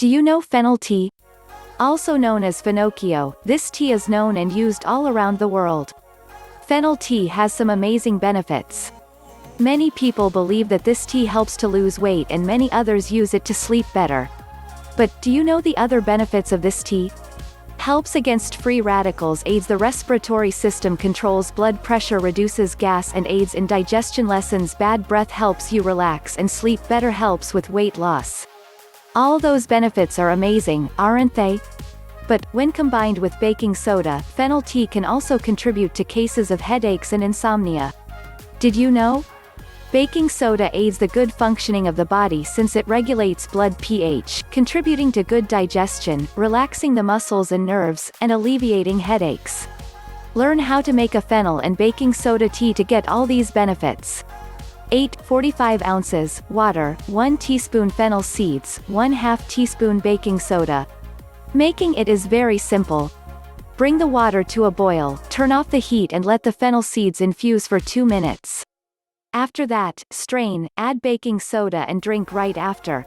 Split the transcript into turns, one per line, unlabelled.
Do you know fennel tea? Also known as finocchio, this tea is known and used all around the world. Fennel tea has some amazing benefits. Many people believe that this tea helps to lose weight and many others use it to sleep better. But, do you know the other benefits of this tea? Helps against free radicals, aids the respiratory system, controls blood pressure, reduces gas and aids in digestion, lessens bad breath, helps you relax and sleep better, helps with weight loss. All those benefits are amazing, aren't they? But, when combined with baking soda, fennel tea can also contribute to cases of headaches and insomnia. Did you know? Baking soda aids the good functioning of the body since it regulates blood pH, contributing to good digestion, relaxing the muscles and nerves, and alleviating headaches. Learn how to make a fennel and baking soda tea to get all these benefits. 45 ounces, water, 1 teaspoon fennel seeds, 1/2 teaspoon baking soda. Making it is very simple. Bring the water to a boil, turn off the heat and let the fennel seeds infuse for 2 minutes. After that, strain, add baking soda and drink right after.